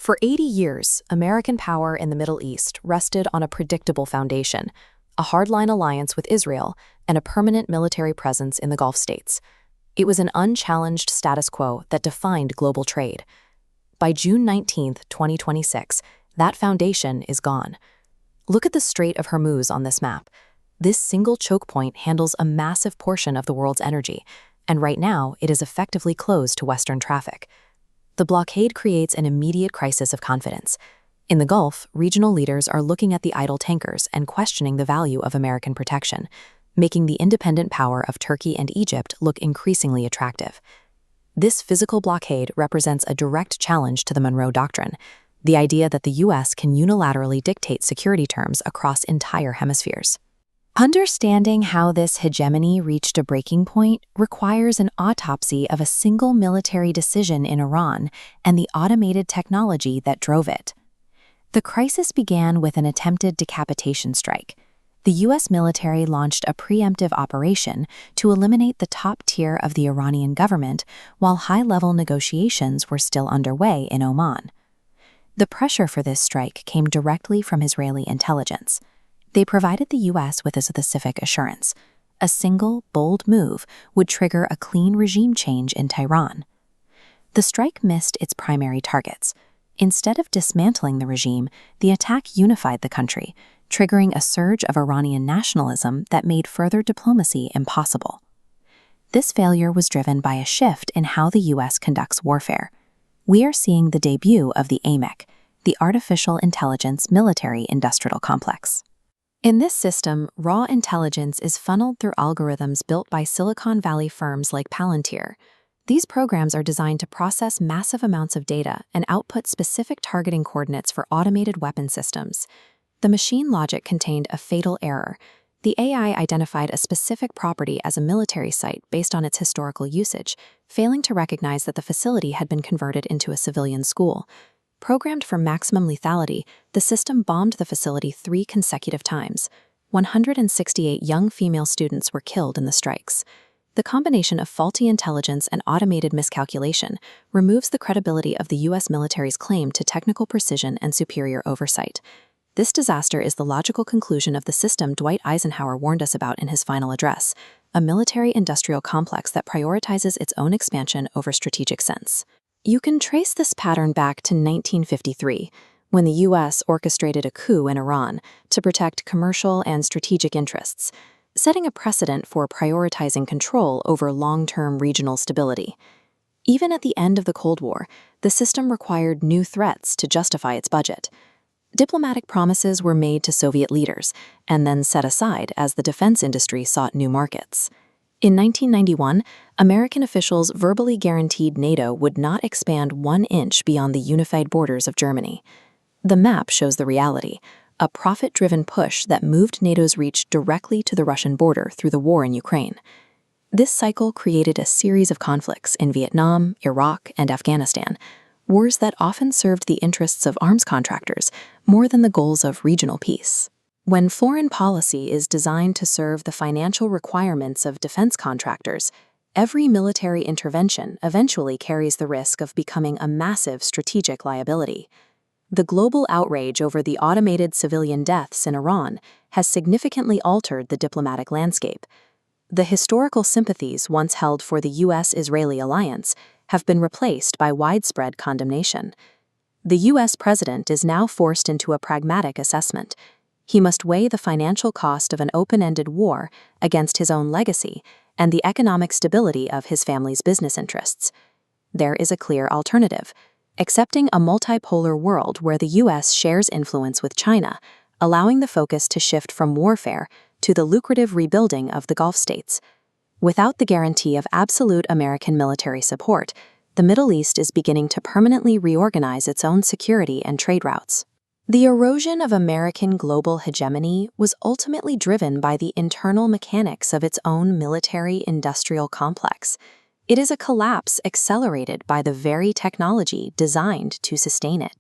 For 80 years, American power in the Middle East rested on a predictable foundation: a hardline alliance with Israel and a permanent military presence in the Gulf states. It was an unchallenged status quo that defined global trade. By June 19, 2026, that foundation is gone. Look at the Strait of Hormuz on this map. This single choke point handles a massive portion of the world's energy, and right now it is effectively closed to Western traffic. The blockade creates an immediate crisis of confidence. In the Gulf, regional leaders are looking at the idle tankers and questioning the value of American protection, making the independent power of Turkey and Egypt look increasingly attractive. This physical blockade represents a direct challenge to the Monroe Doctrine, the idea that the U.S. can unilaterally dictate security terms across entire hemispheres. Understanding how this hegemony reached a breaking point requires an autopsy of a single military decision in Iran and the automated technology that drove it. The crisis began with an attempted decapitation strike. The U.S. military launched a preemptive operation to eliminate the top tier of the Iranian government while high-level negotiations were still underway in Oman. The pressure for this strike came directly from Israeli intelligence. They provided the U.S. with a specific assurance: a single, bold move would trigger a clean regime change in Tehran. The strike missed its primary targets. Instead of dismantling the regime, the attack unified the country, triggering a surge of Iranian nationalism that made further diplomacy impossible. This failure was driven by a shift in how the U.S. conducts warfare. We are seeing the debut of the AMIC, the Artificial Intelligence Military-Industrial Complex. In this system, raw intelligence is funneled through algorithms built by Silicon Valley firms like Palantir. These programs are designed to process massive amounts of data and output specific targeting coordinates for automated weapon systems. The machine logic contained a fatal error. The AI identified a specific property as a military site based on its historical usage, failing to recognize that the facility had been converted into a civilian school. Programmed for maximum lethality, the system bombed the facility 3 consecutive times. 168 young female students were killed in the strikes. The combination of faulty intelligence and automated miscalculation removes the credibility of the U.S. military's claim to technical precision and superior oversight. This disaster is the logical conclusion of the system Dwight Eisenhower warned us about in his final address: a military-industrial complex that prioritizes its own expansion over strategic sense. You can trace this pattern back to 1953, when the U.S. orchestrated a coup in Iran to protect commercial and strategic interests, setting a precedent for prioritizing control over long-term regional stability. Even at the end of the Cold War, the system required new threats to justify its budget. Diplomatic promises were made to Soviet leaders and then set aside as the defense industry sought new markets. In 1991, American officials verbally guaranteed NATO would not expand 1 inch beyond the unified borders of Germany. The map shows the reality: a profit-driven push that moved NATO's reach directly to the Russian border through the war in Ukraine. This cycle created a series of conflicts in Vietnam, Iraq, and Afghanistan, wars that often served the interests of arms contractors more than the goals of regional peace. When foreign policy is designed to serve the financial requirements of defense contractors, every military intervention eventually carries the risk of becoming a massive strategic liability. The global outrage over the automated civilian deaths in Iran has significantly altered the diplomatic landscape. The historical sympathies once held for the U.S.-Israeli alliance have been replaced by widespread condemnation. The U.S. president is now forced into a pragmatic assessment. He must weigh the financial cost of an open-ended war against his own legacy and the economic stability of his family's business interests. There is a clear alternative: accepting a multipolar world where the U.S. shares influence with China, allowing the focus to shift from warfare to the lucrative rebuilding of the Gulf states. Without the guarantee of absolute American military support, the Middle East is beginning to permanently reorganize its own security and trade routes. The erosion of American global hegemony was ultimately driven by the internal mechanics of its own military-industrial complex. It is a collapse accelerated by the very technology designed to sustain it.